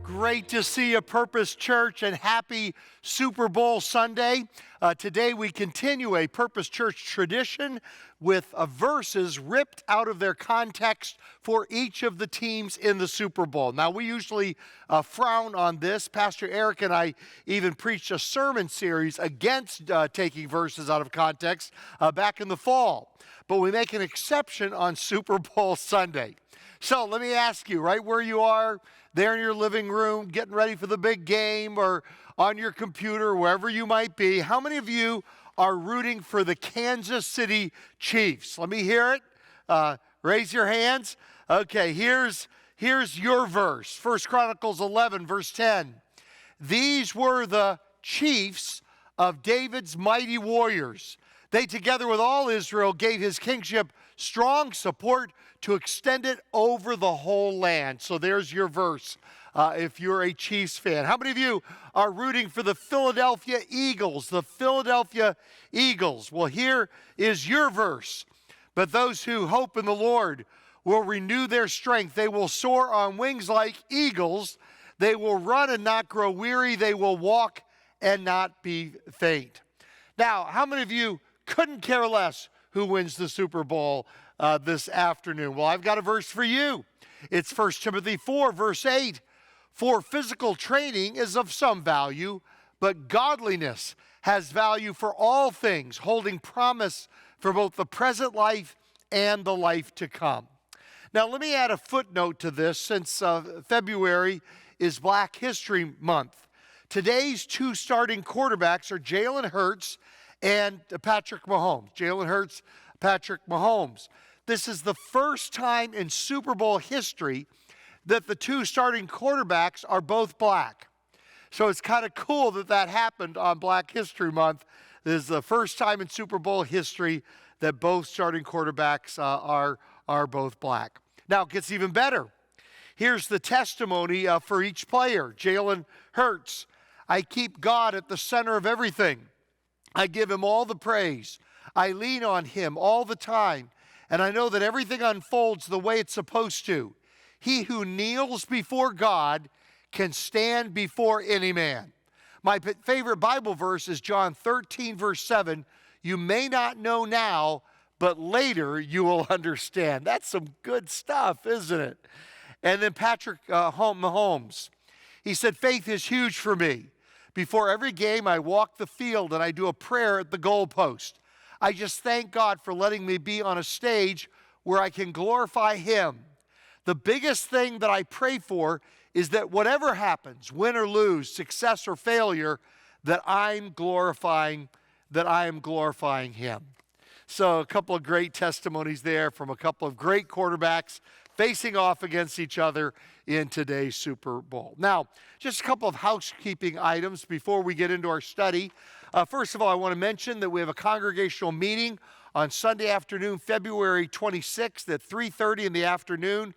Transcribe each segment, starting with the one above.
Great to see you, Purpose Church, and happy Super Bowl Sunday. Today we continue a Purpose Church tradition with verses ripped out of their context for each of the teams in the Super Bowl. Now, we usually frown on this. Pastor Eric and I even preached a sermon series against taking verses out of context back in the fall. But we make an exception on Super Bowl Sunday. So let me ask you, right where you are, there in your living room, getting ready for the big game, or on your computer, wherever you might be, how many of you are rooting for the Kansas City Chiefs? Let me hear it. Raise your hands. Okay, here's your verse. 1 Chronicles 11, verse 10. These were the chiefs of David's mighty warriors. They, together with all Israel, gave his kingship strong support to extend it over the whole land. So there's your verse if you're a Chiefs fan. How many of you are rooting for the Philadelphia Eagles? The Philadelphia Eagles. Well, here is your verse. But those who hope in the Lord will renew their strength. They will soar on wings like eagles. They will run and not grow weary. They will walk and not be faint. Now, how many of you couldn't care less who wins the Super Bowl this afternoon? Well, I've got a verse for you. It's 1 Timothy 4, verse 8. For physical training is of some value, but godliness has value for all things, holding promise for both the present life and the life to come. Now, let me add a footnote to this, since February is Black History Month. Today's two starting quarterbacks are Jalen Hurts and Patrick Mahomes. Jalen Hurts, Patrick Mahomes. This is the first time in Super Bowl history that the two starting quarterbacks are both black. So it's kind of cool that that happened on Black History Month. This is the first time in Super Bowl history that both starting quarterbacks are both black. Now it gets even better. Here's the testimony for each player. Jalen Hurts. I keep God at the center of everything. I give him all the praise. I lean on him all the time. And I know that everything unfolds the way it's supposed to. He who kneels before God can stand before any man. My favorite Bible verse is John 13, verse 7. You may not know now, but later you will understand. That's some good stuff, isn't it? And then Patrick Mahomes. He said, faith is huge for me. Before every game, I walk the field and I do a prayer at the goalpost. I just thank God for letting me be on a stage where I can glorify Him. The biggest thing that I pray for is that whatever happens, win or lose, success or failure, that I am glorifying Him. So a couple of great testimonies there from a couple of great quarterbacks facing off against each other in today's Super Bowl. Now, just a couple of housekeeping items before we get into our study. First of all, I want to mention that we have a congregational meeting on Sunday afternoon, February 26th at 3:30 in the afternoon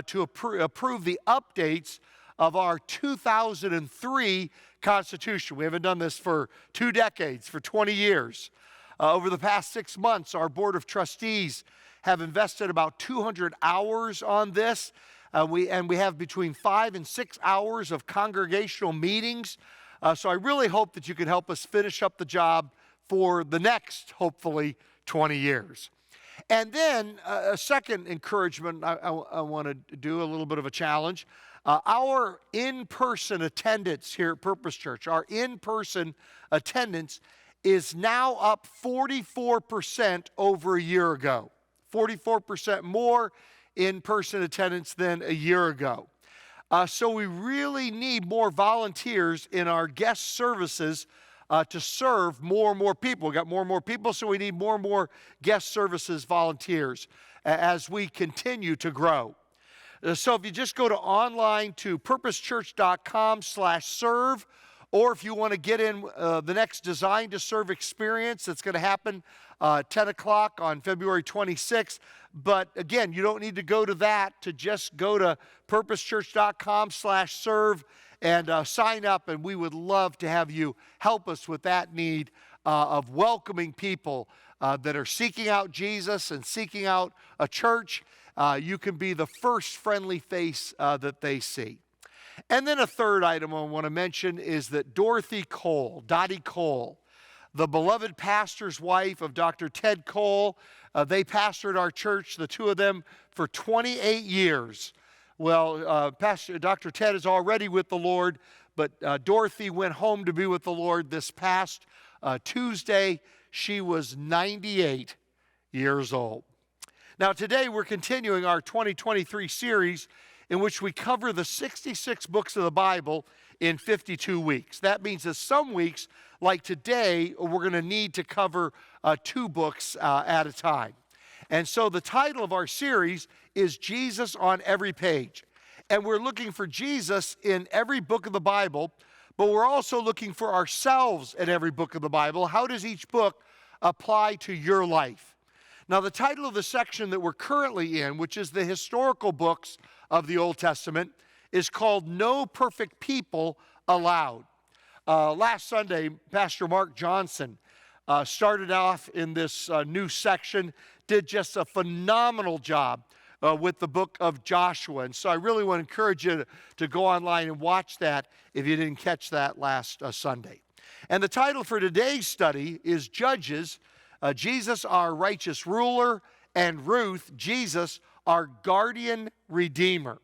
to approve the updates of our 2003 Constitution. We haven't done this for 2 decades, for 20 years. Over the past 6 months, our Board of Trustees have invested about 200 hours on this. We have between 5 and 6 hours of congregational meetings. So I really hope that you can help us finish up the job for the next, hopefully, 20 years. And then a second encouragement I want to do, a little bit of a challenge. Our in-person attendance here at Purpose Church, our in-person attendance is now up 44% over a year ago. 44% more in-person attendance than a year ago. So we really need more volunteers in our guest services to serve more and more people. We've got more and more people, so we need more and more guest services volunteers as we continue to grow. So if you just go to online to purposechurch.com/serve, Or if you want to get in the next Design to Serve experience that's going to happen 10 o'clock on February 26th. But again, you don't need to go to that to just go to purposechurch.com/serve and sign up, and we would love to have you help us with that need of welcoming people that are seeking out Jesus and seeking out a church. You can be the first friendly face that they see. And then a third item I want to mention is that Dottie Cole, the beloved pastor's wife of Dr. Ted Cole, they pastored our church, the two of them, for 28 years. Well, Dr. Ted is already with the Lord, but Dorothy went home to be with the Lord this past Tuesday. She was 98 years old. Now, today we're continuing our 2023 series in which we cover the 66 books of the Bible in 52 weeks. That means that some weeks, like today, we're going to need to cover 2 books at a time. And so the title of our series is Jesus on Every Page. And we're looking for Jesus in every book of the Bible, but we're also looking for ourselves in every book of the Bible. How does each book apply to your life? Now, the title of the section that we're currently in, which is the historical books of the Old Testament, is called No Perfect People Allowed. Last Sunday, Pastor Mark Johnson started off in this new section, did just a phenomenal job with the book of Joshua. And so I really want to encourage you to go online and watch that if you didn't catch that last Sunday. And the title for today's study is Judges, Jesus, our righteous ruler, and Ruth, Jesus, our guardian redeemer.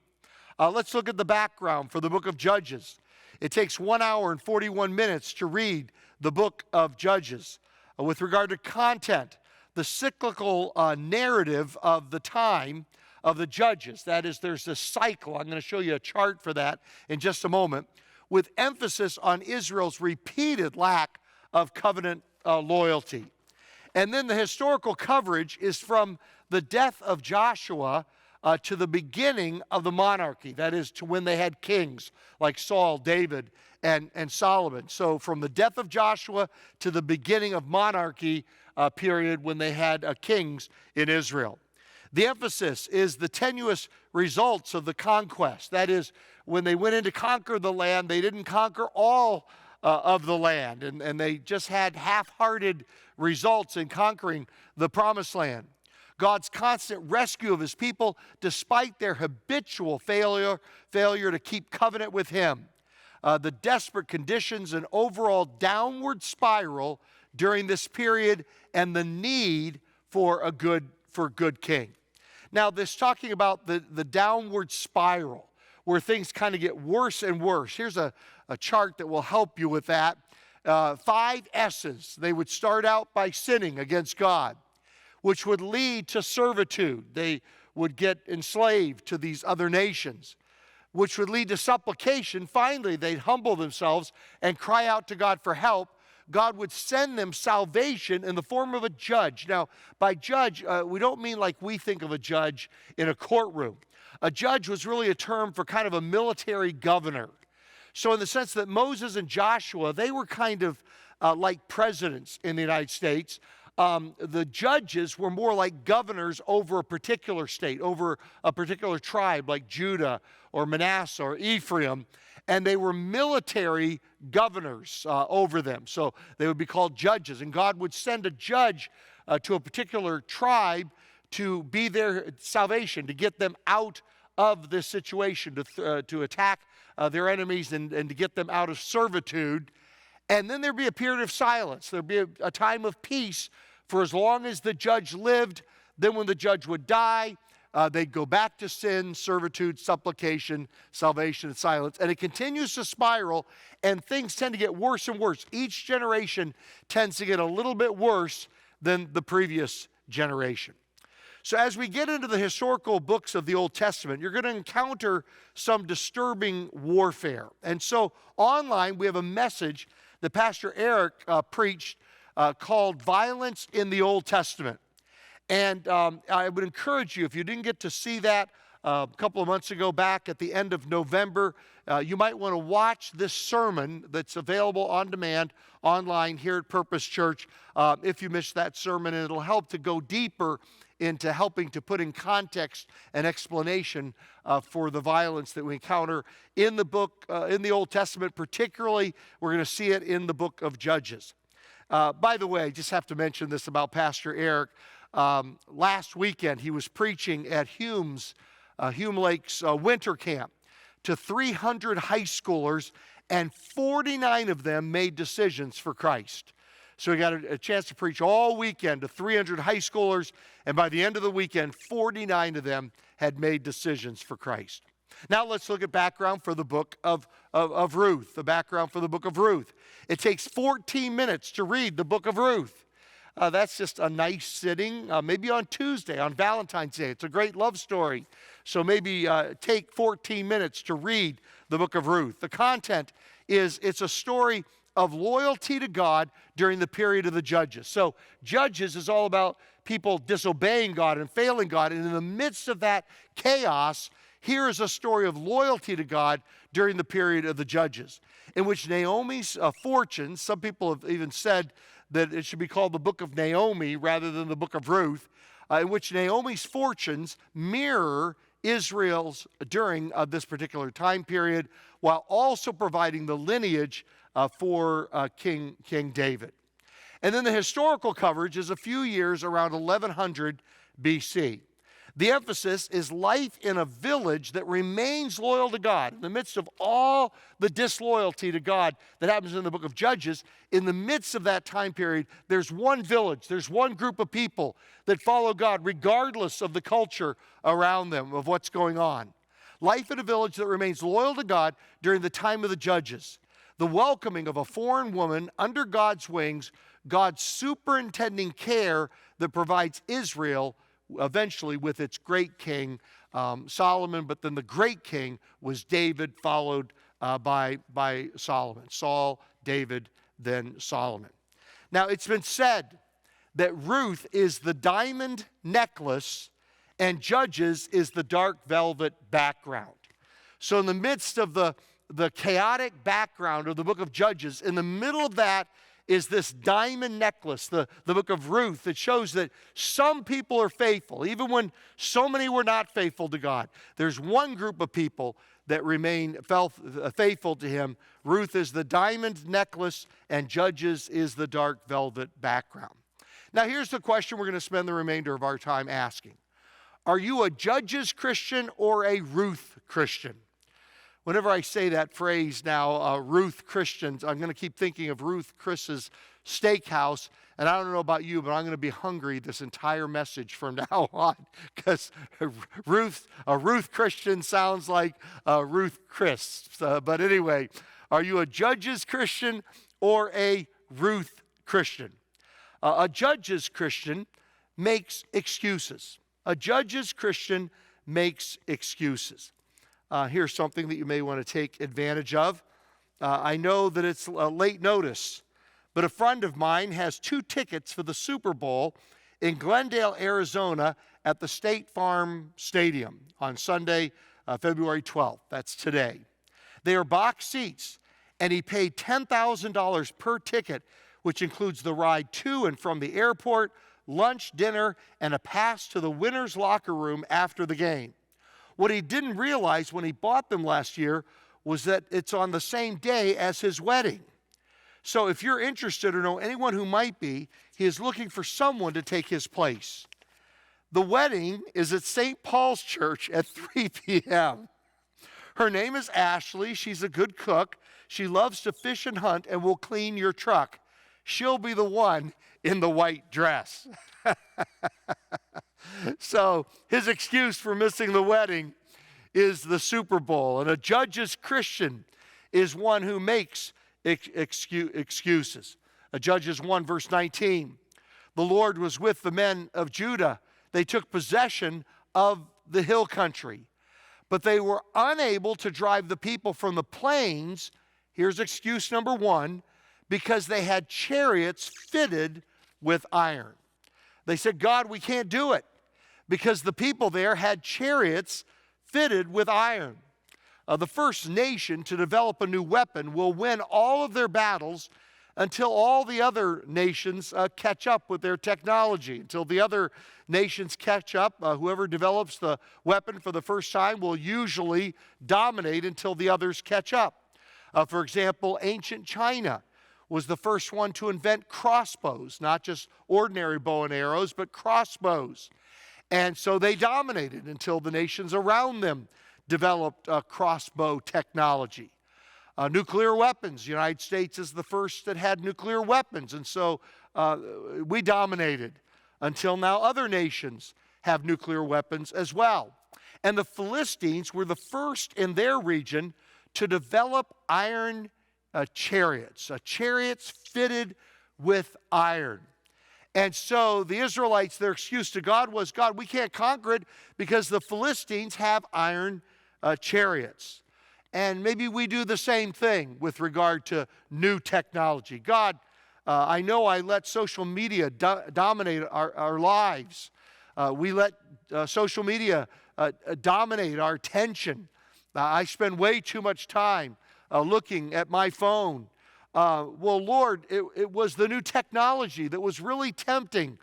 Let's look at the background for the book of Judges. It takes 1 hour and 41 minutes to read the book of Judges. With regard to content, the cyclical narrative of the time of the Judges. That is, there's this cycle. I'm going to show you a chart for that in just a moment, with emphasis on Israel's repeated lack of covenant loyalty. And then the historical coverage is from the death of Joshua to the beginning of the monarchy. That is, to when they had kings like Saul, David, and Solomon. So from the death of Joshua to the beginning of monarchy period when they had kings in Israel. The emphasis is the tenuous results of the conquest. That is, when they went in to conquer the land, they didn't conquer all of the land, and they just had half-hearted results in conquering the promised land. God's constant rescue of his people despite their habitual failure to keep covenant with him. The desperate conditions and overall downward spiral during this period, and the need for a good king. Now, this talking about the downward spiral, where things kind of get worse and worse. Here's a chart that will help you with that. 5 S's. They would start out by sinning against God, which would lead to servitude. They would get enslaved to these other nations, which would lead to supplication. Finally, they'd humble themselves and cry out to God for help. God would send them salvation in the form of a judge. Now, by judge, we don't mean like we think of a judge in a courtroom. A judge was really a term for kind of a military governor. So in the sense that Moses and Joshua, they were kind of like presidents in the United States. The judges were more like governors over a particular state, over a particular tribe like Judah or Manasseh or Ephraim, and they were military governors over them. So they would be called judges, and God would send a judge to a particular tribe to be their salvation, to get them out of this situation, to attack their enemies and to get them out of servitude. And then there'd be a period of silence. There'd be a time of peace for as long as the judge lived. Then when the judge would die, they'd go back to sin, servitude, supplication, salvation, and silence. And it continues to spiral, and things tend to get worse and worse. Each generation tends to get a little bit worse than the previous generation. So as we get into the historical books of the Old Testament, you're going to encounter some disturbing warfare. And so online, we have a message that Pastor Eric preached called Violence in the Old Testament. And I would encourage you, if you didn't get to see that, a couple of months ago back at the end of November. You might want to watch this sermon that's available on demand online here at Purpose Church if you missed that sermon, and it'll help to go deeper into helping to put in context and explanation for the violence that we encounter in the book, in the Old Testament. Particularly, we're going to see it in the book of Judges. By the way, I just have to mention this about Pastor Eric. Last weekend, he was preaching at Hume Lake's winter camp to 300 high schoolers, and 49 of them made decisions for Christ. So he got a chance to preach all weekend to 300 high schoolers, and by the end of the weekend, 49 of them had made decisions for Christ. Now let's look at background for the book of Ruth, the background for the book of Ruth. It takes 14 minutes to read the book of Ruth. That's just a nice sitting, maybe on Tuesday, on Valentine's Day. It's a great love story. So maybe take 14 minutes to read the book of Ruth. The content is, it's a story of loyalty to God during the period of the Judges. So Judges is all about people disobeying God and failing God. And in the midst of that chaos, here is a story of loyalty to God during the period of the Judges, in which Naomi's fortunes, some people have even said that it should be called the book of Naomi rather than the book of Ruth, in which Naomi's fortunes mirror Israel's during this particular time period, while also providing the lineage for King David. And then the historical coverage is a few years around 1100 BC. The emphasis is life in a village that remains loyal to God. In the midst of all the disloyalty to God that happens in the book of Judges, in the midst of that time period, there's one village, there's one group of people that follow God regardless of the culture around them, of what's going on. Life in a village that remains loyal to God during the time of the Judges. The welcoming of a foreign woman under God's wings, God's superintending care that provides Israel eventually with its great king, Solomon, but then the great king was David, followed by Solomon. Saul, David, then Solomon. Now, it's been said that Ruth is the diamond necklace and Judges is the dark velvet background. So in the midst of the chaotic background of the book of Judges, in the middle of that is this diamond necklace, the book of Ruth, that shows that some people are faithful, even when so many were not faithful to God. There's one group of people that remain faithful to him. Ruth is the diamond necklace, and Judges is the dark velvet background. Now here's the question we're going to spend the remainder of our time asking. Are you a Judges Christian or a Ruth Christian? Whenever I say that phrase now, Ruth Christians, I'm going to keep thinking of Ruth Chris's Steakhouse. And I don't know about you, but I'm going to be hungry this entire message from now on, because Ruth Christian sounds like Ruth Chris. But anyway, are you a Judges Christian or a Ruth Christian? A Judges Christian makes excuses. A Judges Christian makes excuses. Here's something that you may want to take advantage of. I know that it's late notice, but a friend of mine has 2 tickets for the Super Bowl in Glendale, Arizona at the State Farm Stadium on Sunday, February 12th. That's today. They are box seats, and he paid $10,000 per ticket, which includes the ride to and from the airport, lunch, dinner, and a pass to the winner's locker room after the game. What he didn't realize when he bought them last year was that it's on the same day as his wedding. So if you're interested or know anyone who might be, he is looking for someone to take his place. The wedding is at St. Paul's Church at 3 p.m. Her name is Ashley. She's a good cook. She loves to fish and hunt and will clean your truck. She'll be the one in the white dress. So his excuse for missing the wedding is the Super Bowl. And a Judges Christian is one who makes excuses. Judges 1 verse 19. The Lord was with the men of Judah. They took possession of the hill country, but they were unable to drive the people from the plains. Here's excuse number 1, because they had chariots fitted with iron. They said, God, we can't do it, because the people there had chariots fitted with iron. The first nation to develop a new weapon will win all of their battles until all the other nations catch up with their technology. Until the other nations catch up, whoever develops the weapon for the first time will usually dominate until the others catch up. For example, ancient China was the first one to invent crossbows, not just ordinary bow and arrows, but crossbows. And so they dominated until the nations around them developed crossbow technology. Nuclear weapons. The United States is the first that had nuclear weapons, and so we dominated until now other nations have nuclear weapons as well. And the Philistines were the first in their region to develop iron chariots fitted with iron. And so the Israelites, their excuse to God was, God, we can't conquer it because the Philistines have iron chariots. And maybe we do the same thing with regard to new technology. God, I know I let social media dominate our lives. We let social media dominate our attention. I spend way too much time looking at my phone. Well, Lord, it was the new technology that was really tempting.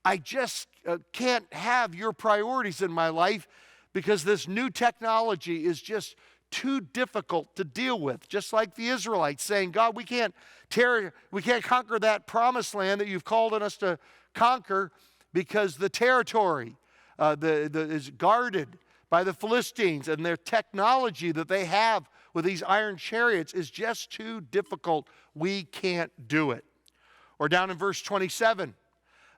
I just can't have your priorities in my life because this new technology is just too difficult to deal with. Just like the Israelites saying, God, we can't conquer that promised land that you've called on us to conquer because the territory is guarded by the Philistines, and their technology that they have with these iron chariots is just too difficult. We can't do it. Or down in verse 27,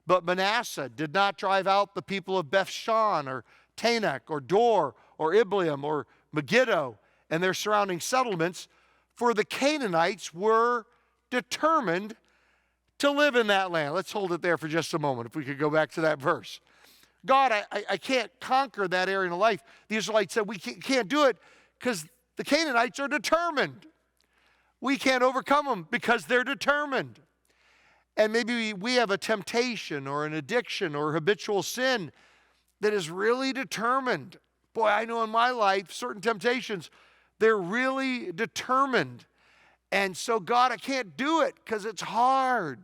but Manasseh did not drive out the people of Bethshan or Tanakh or Dor or Ibleam or Megiddo and their surrounding settlements, for the Canaanites were determined to live in that land. Let's hold it there for just a moment, if we could go back to that verse. God, I can't conquer that area of life. The Israelites said, we can't do it because the Canaanites are determined. We can't overcome them because they're determined. And maybe we have a temptation or an addiction or habitual sin that is really determined. Boy, I know in my life, certain temptations, they're really determined. And so, God, I can't do it because it's hard.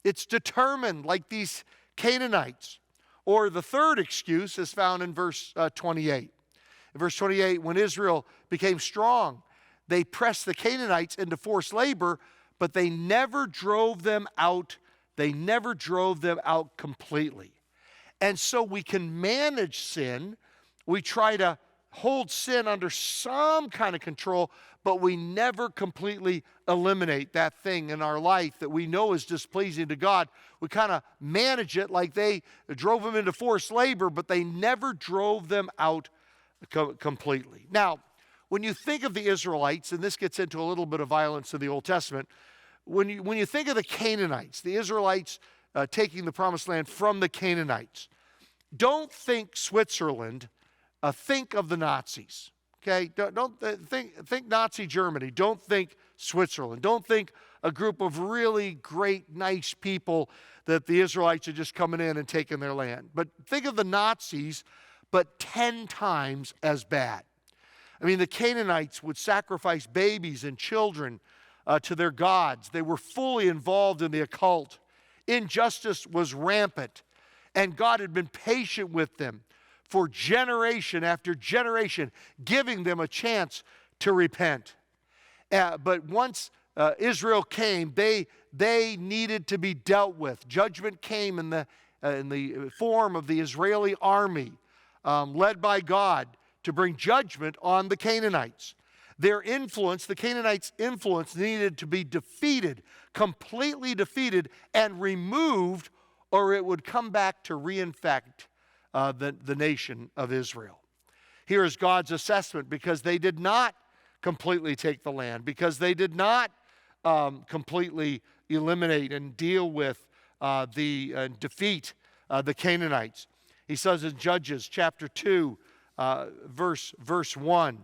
It's determined, like these Canaanites. Or the third excuse is found in verse 28. In verse 28, when Israel became strong, they pressed the Canaanites into forced labor, but they never drove them out. They never drove them out completely. And so we can manage sin. We try to hold sin under some kind of control, but we never completely eliminate that thing in our life that we know is displeasing to God. We kind of manage it like they drove them into forced labor, but they never drove them out completely. Now, when you think of the Israelites, and this gets into a little bit of violence in the Old Testament, when you think of the Canaanites, the Israelites taking the promised land from the Canaanites, don't think Switzerland, think of the Nazis. Okay, don't think Nazi Germany. Don't think Switzerland. Don't think a group of really great, nice people that the Israelites are just coming in and taking their land. But think of the Nazis, but 10 times as bad. I mean, the Canaanites would sacrifice babies and children to their gods. They were fully involved in the occult. Injustice was rampant, and God had been patient with them for generation after generation, giving them a chance to repent. But once Israel came, they needed to be dealt with. Judgment came in the form of the Israeli army, led by God, to bring judgment on the Canaanites. Their influence, the Canaanites' influence, needed to be defeated, completely defeated, and removed, or it would come back to reinfect the nation of Israel. Here is God's assessment, because they did not completely take the land, because they did not completely eliminate and deal with defeat the Canaanites. He says in Judges chapter 2, verse 1,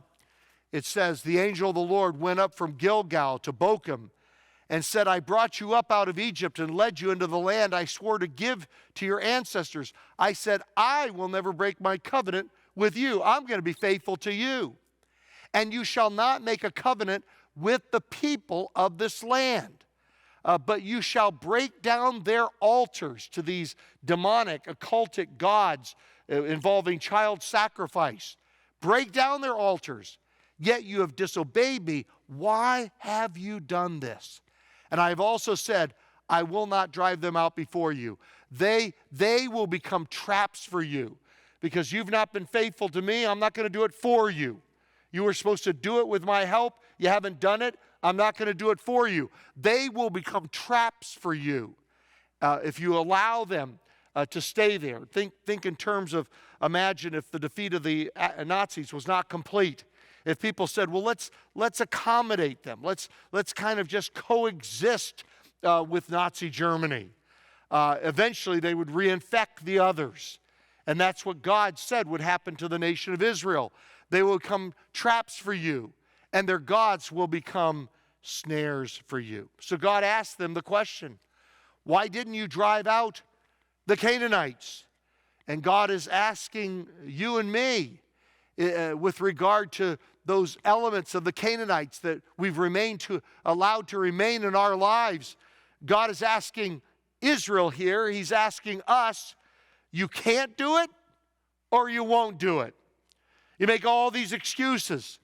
it says, the angel of the Lord went up from Gilgal to Bochum and said, I brought you up out of Egypt and led you into the land I swore to give to your ancestors. I said, I will never break my covenant with you. I'm going to be faithful to you. And you shall not make a covenant with the people of this land. But you shall break down their altars to these demonic, occultic gods involving child sacrifice. Break down their altars. Yet you have disobeyed me. Why have you done this? And I have also said, I will not drive them out before you. They will become traps for you. Because you've not been faithful to me, I'm not going to do it for you. You were supposed to do it with my help. You haven't done it. I'm not going to do it for you. They will become traps for you if you allow them to stay there. Think in terms of, imagine if the defeat of the Nazis was not complete. If people said, well, let's accommodate them. Let's kind of just coexist with Nazi Germany. Eventually, they would reinfect the others. And that's what God said would happen to the nation of Israel. They will become traps for you, and their gods will become snares for you. So God asked them the question, why didn't you drive out the Canaanites? And God is asking you and me with regard to those elements of the Canaanites that we've allowed to remain in our lives. God is asking Israel here, he's asking us, you can't do it or you won't do it. You make all these excuses.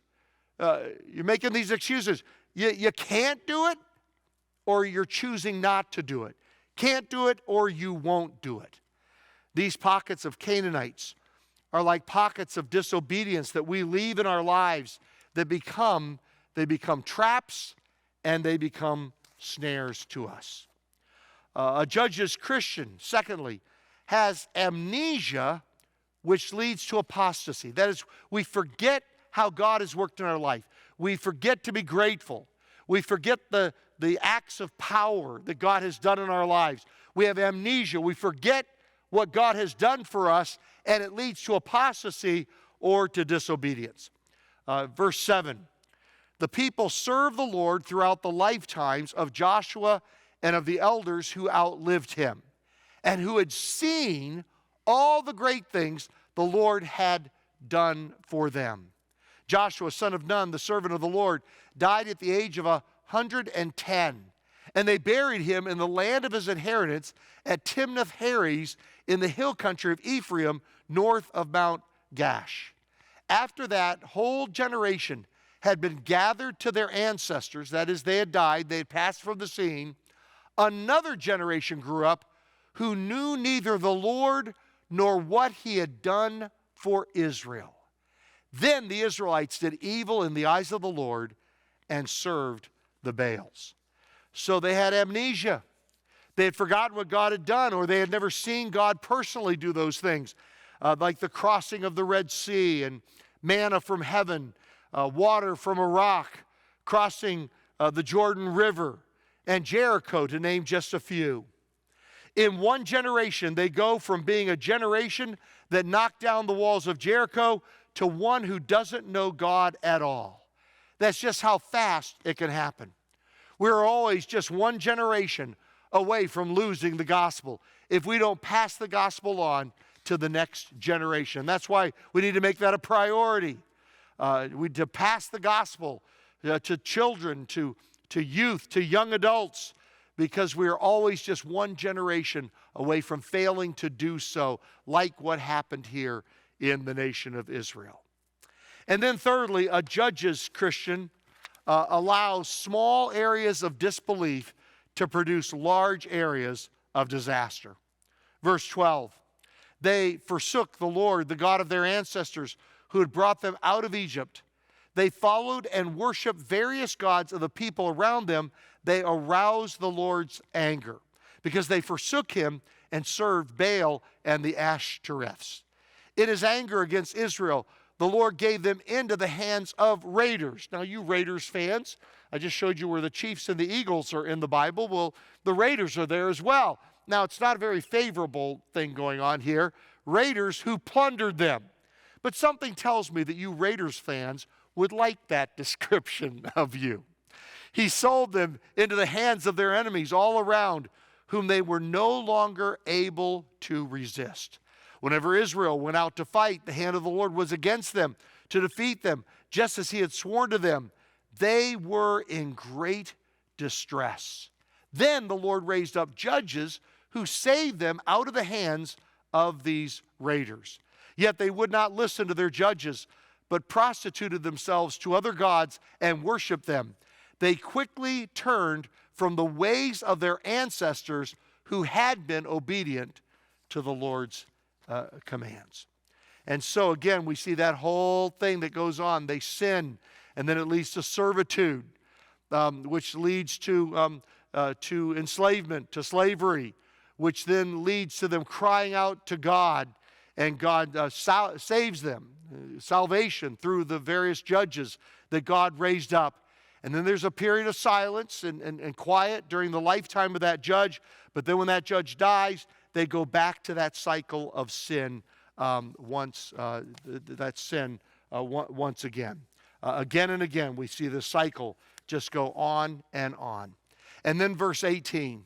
You're making these excuses. You can't do it or you're choosing not to do it. Can't do it or you won't do it. These pockets of Canaanites are like pockets of disobedience that we leave in our lives that they become traps and they become snares to us. A judge's Christian, secondly, has amnesia, which leads to apostasy. That is, we forget how God has worked in our life. We forget to be grateful. We forget the acts of power that God has done in our lives. We have amnesia. We forget what God has done for us, and it leads to apostasy or to disobedience. Verse 7, the people served the Lord throughout the lifetimes of Joshua and of the elders who outlived him, and who had seen all the great things the Lord had done for them. Joshua, son of Nun, the servant of the Lord, died at the age of 110, and they buried him in the land of his inheritance at Timnath-Heres in the hill country of Ephraim, north of Mount Gash. After that whole generation had been gathered to their ancestors, that is, they had died, they had passed from the scene, another generation grew up who knew neither the Lord nor what he had done for Israel. Then the Israelites did evil in the eyes of the Lord and served the Baals. So they had amnesia. They had forgotten what God had done, or they had never seen God personally do those things, like the crossing of the Red Sea and manna from heaven, water from a rock, crossing the Jordan River, and Jericho, to name just a few. In one generation, they go from being a generation that knocked down the walls of Jericho to one who doesn't know God at all. That's just how fast it can happen. We're always just one generation away from losing the gospel if we don't pass the gospel on to the next generation. That's why we need to make that a priority. To pass the gospel to children, to youth, to young adults, because we are always just one generation away from failing to do so, like what happened here in the nation of Israel. And then thirdly, a judge's Christian allows small areas of disbelief to produce large areas of disaster. Verse 12, they forsook the Lord, the God of their ancestors, who had brought them out of Egypt. They followed and worshiped various gods of the people around them. They aroused the Lord's anger because they forsook him and served Baal and the Ashtoreths. In his anger against Israel, the Lord gave them into the hands of raiders. Now, you Raiders fans, I just showed you where the Chiefs and the Eagles are in the Bible. Well, the Raiders are there as well. Now, it's not a very favorable thing going on here. Raiders who plundered them. But something tells me that you Raiders fans would like that description of you. He sold them into the hands of their enemies all around, whom they were no longer able to resist. Whenever Israel went out to fight, the hand of the Lord was against them to defeat them, just as he had sworn to them. They were in great distress. Then the Lord raised up judges who saved them out of the hands of these raiders. Yet they would not listen to their judges, but prostituted themselves to other gods and worshiped them. They quickly turned from the ways of their ancestors who had been obedient to the Lord's commands. And so again, we see that whole thing that goes on. They sin, and then it leads to servitude, which leads to enslavement, to slavery, which then leads to them crying out to God, and God saves them, salvation through the various judges that God raised up. And then there's a period of silence and quiet during the lifetime of that judge, but then when that judge dies, they go back to that cycle of sin once again. Again and again, we see this cycle just go on and on. And then verse 18,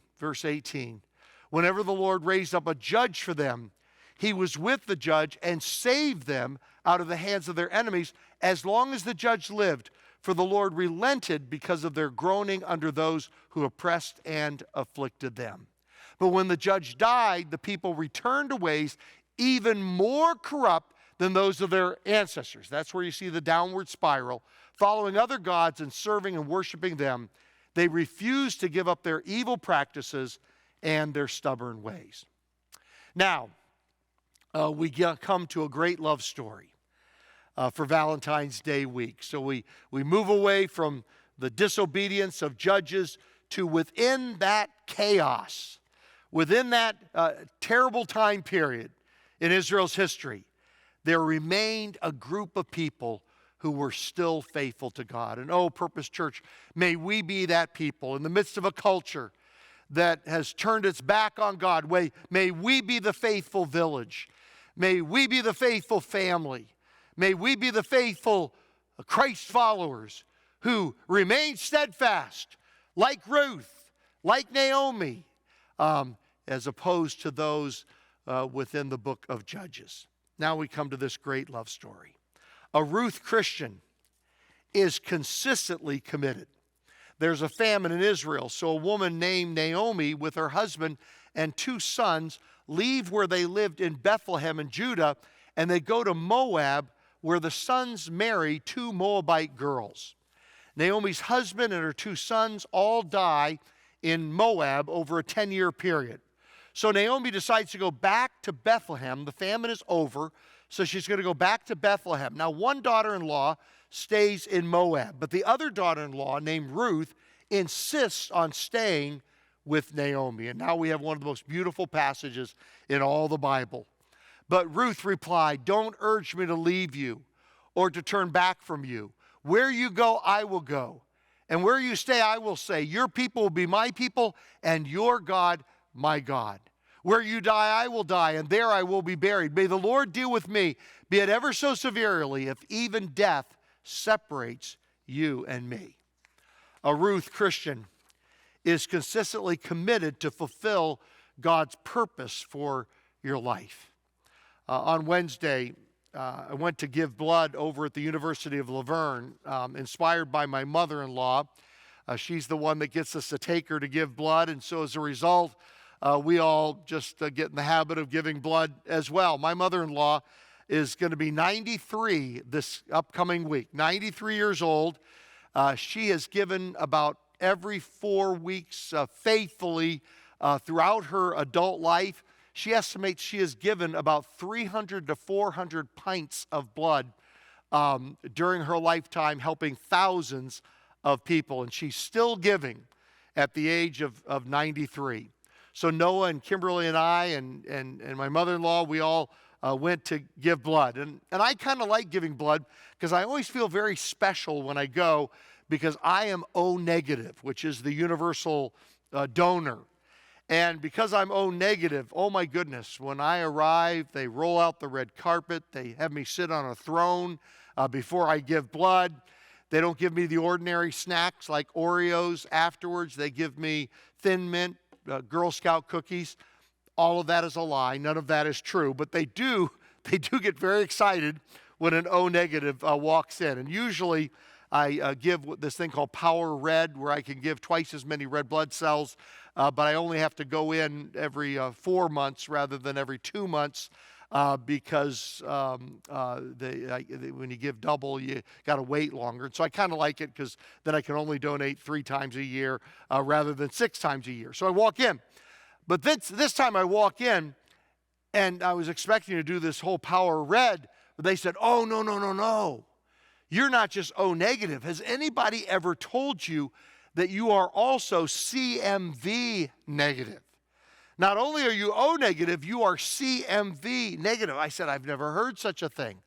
whenever the Lord raised up a judge for them, he was with the judge and saved them out of the hands of their enemies as long as the judge lived. For the Lord relented because of their groaning under those who oppressed and afflicted them. But when the judge died, the people returned to ways even more corrupt than those of their ancestors. That's where you see the downward spiral. Following other gods and serving and worshiping them, they refused to give up their evil practices and their stubborn ways. Now, we come to a great love story for Valentine's Day week. So we move away from the disobedience of judges to within that chaos, within that terrible time period in Israel's history, there remained a group of people who were still faithful to God. And oh, Purpose Church, may we be that people in the midst of a culture that has turned its back on God. May we be the faithful village. May we be the faithful family. May we be the faithful Christ followers who remain steadfast, like Ruth, like Naomi, as opposed to those within the book of Judges. Now we come to this great love story. A Ruth Christian is consistently committed. There's a famine in Israel, so a woman named Naomi with her husband and 2 sons leave where they lived in Bethlehem in Judah, and they go to Moab, where the sons marry 2 Moabite girls. Naomi's husband and her 2 sons all die in Moab over a 10-year period. So Naomi decides to go back to Bethlehem. The famine is over, so she's going to go back to Bethlehem. Now, one daughter-in-law stays in Moab, but the other daughter-in-law, named Ruth, insists on staying with Naomi. And now we have one of the most beautiful passages in all the Bible. But Ruth replied, "Don't urge me to leave you or to turn back from you. Where you go, I will go. And where you stay, I will stay. Your people will be my people, and your God, my God. Where you die, I will die, and there I will be buried. May the Lord deal with me, be it ever so severely, if even death separates you and me." A Ruth Christian is consistently committed to fulfill God's purpose for your life. On Wednesday, I went to give blood over at the University of Laverne, inspired by my mother-in-law. She's the one that gets us to take her to give blood, and so as a result, we all just get in the habit of giving blood as well. My mother-in-law is going to be 93 this upcoming week, 93 years old. She has given about every 4 weeks faithfully throughout her adult life. She estimates she has given about 300 to 400 pints of blood during her lifetime, helping thousands of people. And she's still giving at the age of 93. So Noah and Kimberly and I and my mother-in-law, we all went to give blood. And I kind of like giving blood because I always feel very special when I go, because I am O negative, which is the universal donor. And because I'm O negative, oh my goodness, when I arrive, they roll out the red carpet. They have me sit on a throne before I give blood. They don't give me the ordinary snacks like Oreos afterwards. They give me Thin Mint, Girl Scout cookies. all of that is a lie. None of that is true. But they do get very excited when an O negative walks in. And usually I give this thing called Power Red, where I can give twice as many red blood cells, but I only have to go in every 4 months rather than every 2 months. Because when you give double, you got to wait longer. And so I kind of like it because then I can only donate 3 times a year rather than 6 times a year. So I walk in. But this time I walk in, and I was expecting to do this whole Power Red, but they said, oh, no. You're not just O negative. Has anybody ever told you that you are also CMV negative? Not only are you O negative, you are CMV negative. I said, I've never heard such a thing.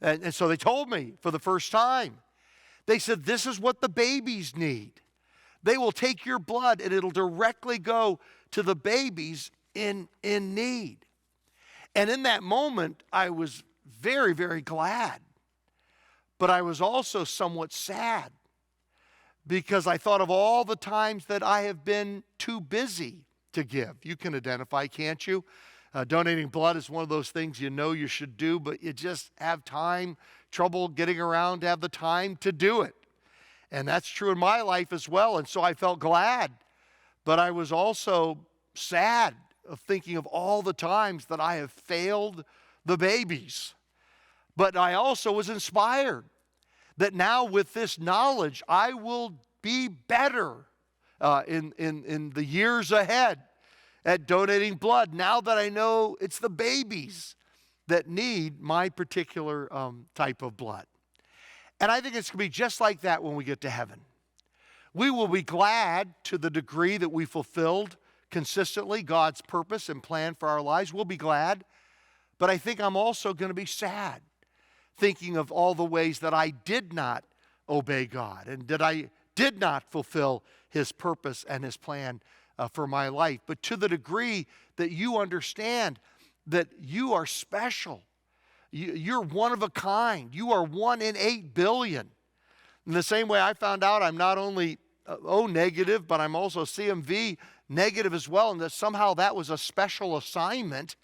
And so they told me for the first time. They said, this is what the babies need. They will take your blood and it'll directly go to the babies in need. And in that moment, I was very, very glad. But I was also somewhat sad because I thought of all the times that I have been too busy to give. You can identify, can't you? Donating blood is one of those things you know you should do, but you just have trouble getting around to have the time to do it. And that's true in my life as well. And so I felt glad, but I was also sad of thinking of all the times that I have failed the babies. But I also was inspired that now with this knowledge, I will be better in the years ahead at donating blood, now that I know it's the babies that need my particular type of blood. And I think it's going to be just like that when we get to heaven. We will be glad to the degree that we fulfilled consistently God's purpose and plan for our lives. We'll be glad. But I think I'm also going to be sad, thinking of all the ways that I did not obey God and that I did not fulfill His purpose and His plan for my life. But to the degree that you understand that you are special, you're one of a kind, you are 1 in 8 billion. In the same way I found out I'm not only O negative, but I'm also CMV negative as well, and that somehow that was a special assignment.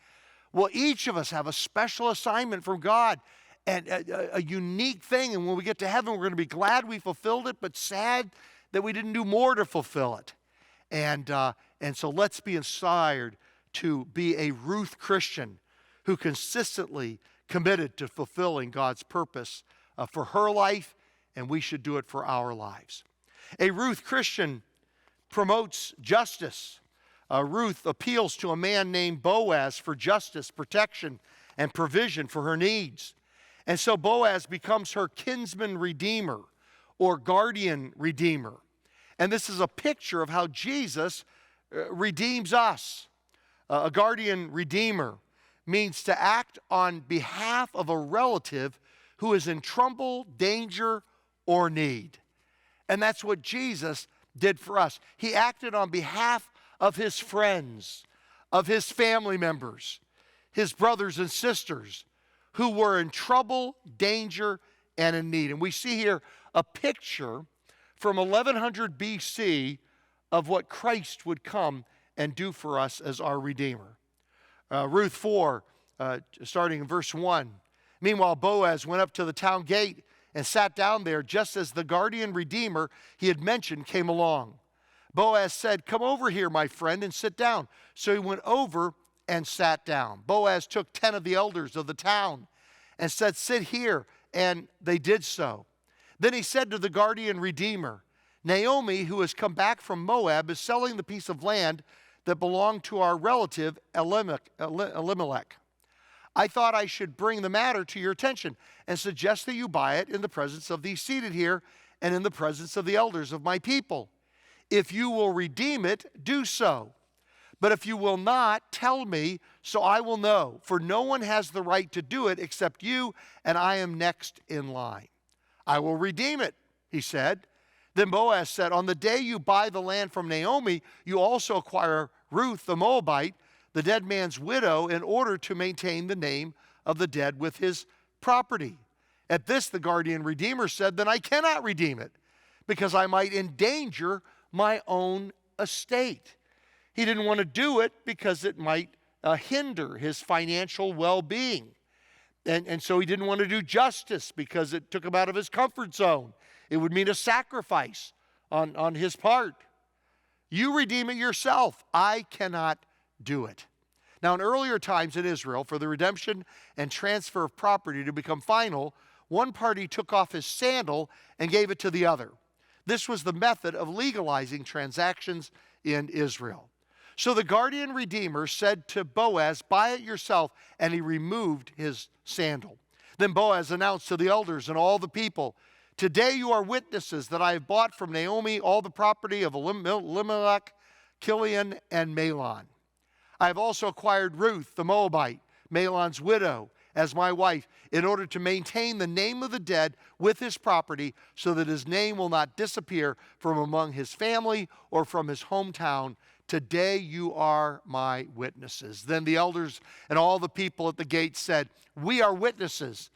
Well, each of us have a special assignment from God and a unique thing. And when we get to heaven, we're going to be glad we fulfilled it, but sad that we didn't do more to fulfill it. And so let's be inspired to be a Ruth Christian who consistently committed to fulfilling God's purpose for her life, and we should do it for our lives. A Ruth Christian promotes justice. Ruth appeals to a man named Boaz for justice, protection, and provision for her needs. And so Boaz becomes her kinsman redeemer or guardian redeemer. And this is a picture of how Jesus redeems us. A guardian redeemer means to act on behalf of a relative who is in trouble, danger, or need. And that's what Jesus did for us. He acted on behalf of his friends, of his family members, his brothers and sisters who were in trouble, danger, and in need. And we see here a picture from 1100 BC of what Christ would come and do for us as our Redeemer. Ruth 4, starting in verse 1. Meanwhile, Boaz went up to the town gate and sat down there just as the guardian redeemer he had mentioned came along. Boaz said, "Come over here, my friend, and sit down." So he went over and sat down. Boaz took 10 of the elders of the town and said, "Sit here," and they did so. Then he said to the guardian redeemer, "Naomi, who has come back from Moab, is selling the piece of land that belonged to our relative Elimelech. I thought I should bring the matter to your attention and suggest that you buy it in the presence of these seated here and in the presence of the elders of my people. If you will redeem it, do so. But if you will not, tell me, so I will know. For no one has the right to do it except you, and I am next in line." "I will redeem it," he said. Then Boaz said, "On the day you buy the land from Naomi, you also acquire Ruth the Moabite, the dead man's widow, in order to maintain the name of the dead with his property." At this, the guardian redeemer said, "Then I cannot redeem it, because I might endanger my own estate." He didn't want to do it because it might hinder his financial well-being. And so he didn't want to do justice because it took him out of his comfort zone. It would mean a sacrifice on his part. You redeem it yourself. I cannot do it. Now, in earlier times in Israel, for the redemption and transfer of property to become final, one party took off his sandal and gave it to the other. This was the method of legalizing transactions in Israel. So the guardian redeemer said to Boaz, "Buy it yourself," and he removed his sandal. Then Boaz announced to the elders and all the people, "Today you are witnesses that I have bought from Naomi all the property of Elimelech, Kilion, and Mahlon. I have also acquired Ruth the Moabite, Mahlon's widow, as my wife, in order to maintain the name of the dead with his property, so that his name will not disappear from among his family or from his hometown. Today you are my witnesses." Then the elders and all the people at the gate said, "We are witnesses.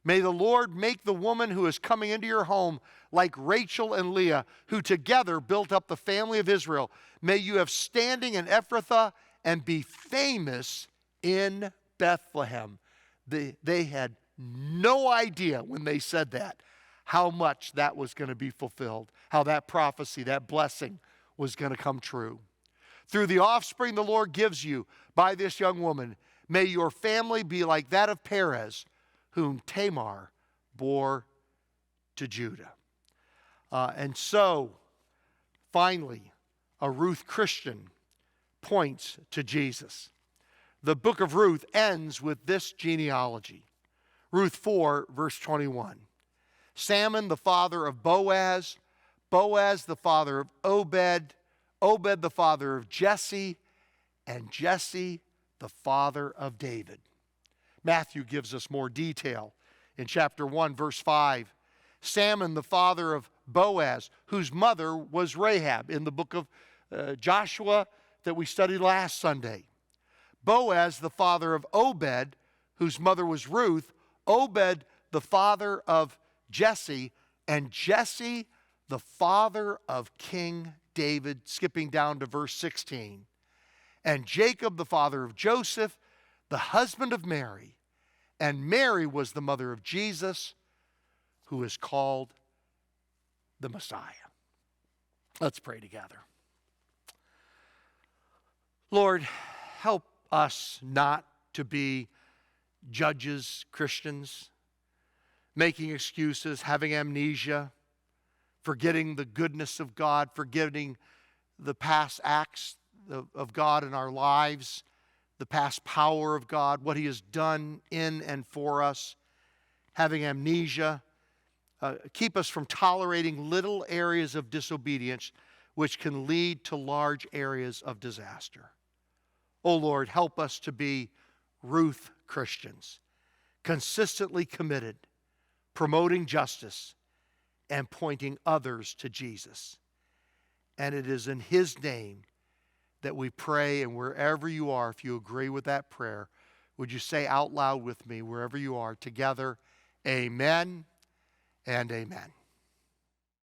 May the Lord make the woman who is coming into your home like Rachel and Leah, who together built up the family of Israel. May you have standing in Ephrathah and be famous in Bethlehem." They had no idea when they said that how much that was going to be fulfilled, how that prophecy, that blessing was going to come true. "Through the offspring the Lord gives you by this young woman, may your family be like that of Perez, whom Tamar bore to Judah." And so, finally, a Ruth Christian points to Jesus. The book of Ruth ends with this genealogy. Ruth 4, verse 21. Salmon, the father of Boaz, Boaz, the father of Obed, Obed, the father of Jesse, and Jesse, the father of David. Matthew gives us more detail in chapter 1, verse 5. Salmon, the father of Boaz, whose mother was Rahab, in the book of Joshua that we studied last Sunday. Boaz, the father of Obed, whose mother was Ruth, Obed, the father of Jesse, and Jesse, the father of King David, skipping down to verse 16. And Jacob, the father of Joseph, the husband of Mary, and Mary was the mother of Jesus, who is called the Messiah. Let's pray together. Lord, help us not to be judges, Christians, making excuses, having amnesia, forgetting the goodness of God, forgetting the past acts of God in our lives, the past power of God, what He has done in and for us, having amnesia. Keep us from tolerating little areas of disobedience which can lead to large areas of disaster. Oh Lord, help us to be Ruth Christians, consistently committed, promoting justice, and pointing others to Jesus. And it is in His name that we pray, and wherever you are, if you agree with that prayer, would you say out loud with me, wherever you are, together, amen and amen.